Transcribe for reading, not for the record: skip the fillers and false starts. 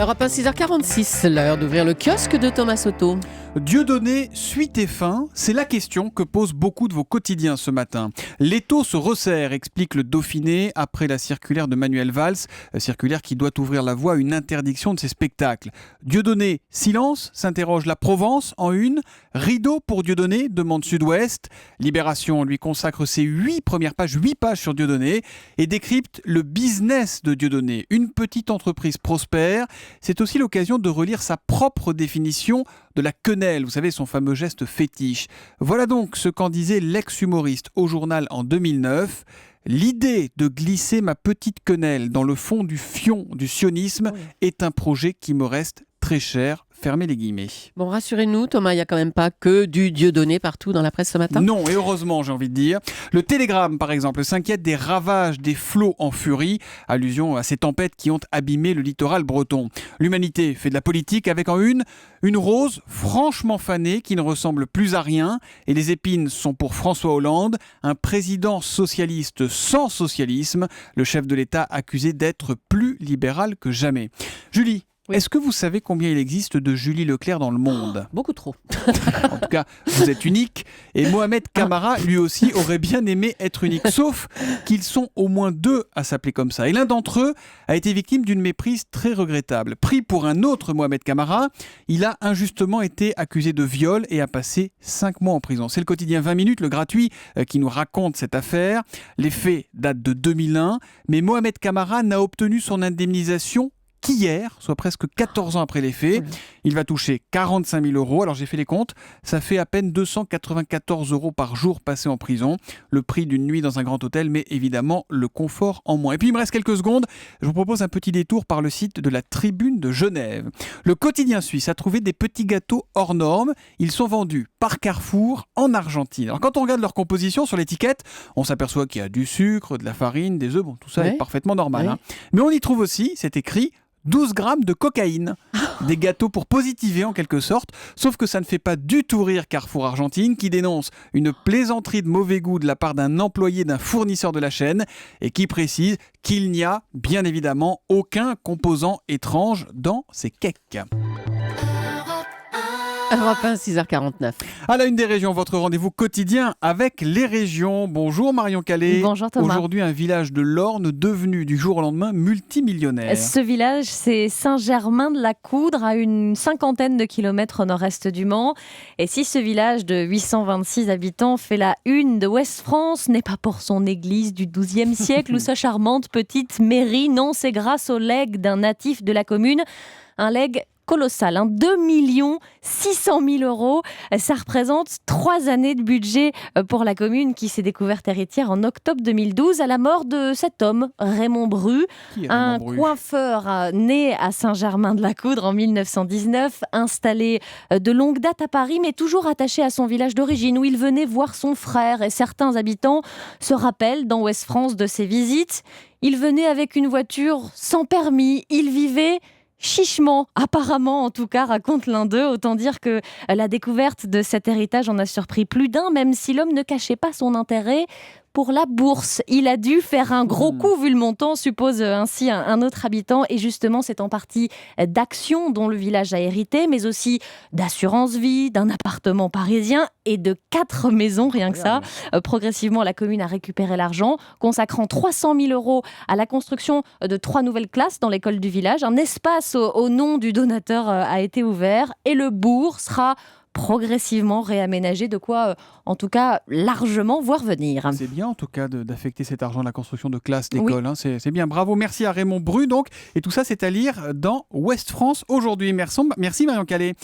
Europe 1, 6h46, l'heure d'ouvrir le kiosque de Thomas Soto. Dieudonné, suite et fin, c'est la question que posent beaucoup de vos quotidiens ce matin. L'étau se resserre, explique le Dauphiné, après la circulaire de Manuel Valls, circulaire qui doit ouvrir la voie à une interdiction de ses spectacles. Dieudonné, silence, s'interroge la Provence en une. Rideau pour Dieudonné, demande Sud-Ouest. Libération lui consacre ses 8 pages sur Dieudonné et décrypte le business de Dieudonné. Une petite entreprise prospère. C'est aussi l'occasion de relire sa propre définition de la quenelle, vous savez, son fameux geste fétiche. Voilà donc ce qu'en disait l'ex-humoriste au journal en 2009. L'idée de glisser ma petite quenelle dans le fond du fion du sionisme est un projet qui me reste très cher. Fermez les guillemets. Bon, rassurez-nous, Thomas, il n'y a quand même pas que du Dieudonné partout dans la presse ce matin. Non, et heureusement, j'ai envie de dire. Le Télégramme, par exemple, s'inquiète des ravages des flots en furie, allusion à ces tempêtes qui ont abîmé le littoral breton. L'Humanité fait de la politique avec en une rose franchement fanée qui ne ressemble plus à rien, et les épines sont pour François Hollande, un président socialiste sans socialisme, le chef de l'État accusé d'être plus libéral que jamais. Julie, oui. Est-ce que vous savez combien il existe de Julie Leclerc dans le monde ? Beaucoup trop. En tout cas, vous êtes unique. Et Mohamed Camara, lui aussi, aurait bien aimé être unique. Sauf qu'ils sont au moins 2 à s'appeler comme ça. Et l'un d'entre eux a été victime d'une méprise très regrettable. Pris pour un autre Mohamed Camara, il a injustement été accusé de viol et a passé 5 mois en prison. C'est le quotidien 20 minutes, le gratuit, qui nous raconte cette affaire. Les faits datent de 2001, mais Mohamed Camara n'a obtenu son indemnisation qu'hier, soit presque 14 ans après les faits. Il va toucher 45 000 €. Alors j'ai fait les comptes, ça fait à peine 294 € par jour passé en prison. Le prix d'une nuit dans un grand hôtel, mais évidemment le confort en moins. Et puis il me reste quelques secondes, je vous propose un petit détour par le site de la Tribune de Genève. Le quotidien suisse a trouvé des petits gâteaux hors normes. Ils sont vendus par Carrefour en Argentine. Alors quand on regarde leur composition sur l'étiquette, on s'aperçoit qu'il y a du sucre, de la farine, des œufs, bon tout ça est parfaitement normal. Mais on y trouve aussi, c'est écrit, 12 grammes de cocaïne. Des gâteaux pour positiver en quelque sorte, sauf que ça ne fait pas du tout rire Carrefour Argentine qui dénonce une plaisanterie de mauvais goût de la part d'un employé d'un fournisseur de la chaîne et qui précise qu'il n'y a bien évidemment aucun composant étrange dans ces cakes. Europe 1, 6h49. À la une des régions, votre rendez-vous quotidien avec les régions. Bonjour Marion Calais. Bonjour Thomas. Aujourd'hui, un village de l'Orne devenu du jour au lendemain multimillionnaire. Ce village, c'est Saint-Germain-de-la-Coudre, à une 50aine de kilomètres au nord-est du Mans. Et si ce village de 826 habitants fait la une de Ouest France, n'est pas pour son église du XIIe siècle ou sa charmante petite mairie. Non, c'est grâce au legs d'un natif de la commune. Un legs colossal, 2 600 000 €. Ça représente 3 années de budget pour la commune qui s'est découverte héritière en octobre 2012 à la mort de cet homme, Raymond Bru, un coiffeur né à Saint-Germain-de-la-Coudre en 1919, installé de longue date à Paris, mais toujours attaché à son village d'origine où il venait voir son frère. Et certains habitants se rappellent dans Ouest France de ses visites. Il venait avec une voiture sans permis, il vivait chichement, apparemment en tout cas, raconte l'un d'eux. Autant dire que la découverte de cet héritage en a surpris plus d'un, même si l'homme ne cachait pas son intérêt pour la bourse. Il a dû faire un gros coup vu le montant, suppose ainsi un autre habitant. Et justement, c'est en partie d'actions dont le village a hérité, mais aussi d'assurance vie, d'un appartement parisien et de 4 maisons, rien que ça. Progressivement, la commune a récupéré l'argent, consacrant 300 000 € à la construction de 3 nouvelles classes dans l'école du village. Un espace au nom du donateur a été ouvert et le bourg sera progressivement réaménagé, de quoi en tout cas largement voir venir. C'est bien en tout cas d'affecter cet argent à la construction de classes d'école, c'est bien, bravo, merci à Raymond Bru donc, et tout ça c'est à lire dans Ouest France aujourd'hui. Merci Marion Calais.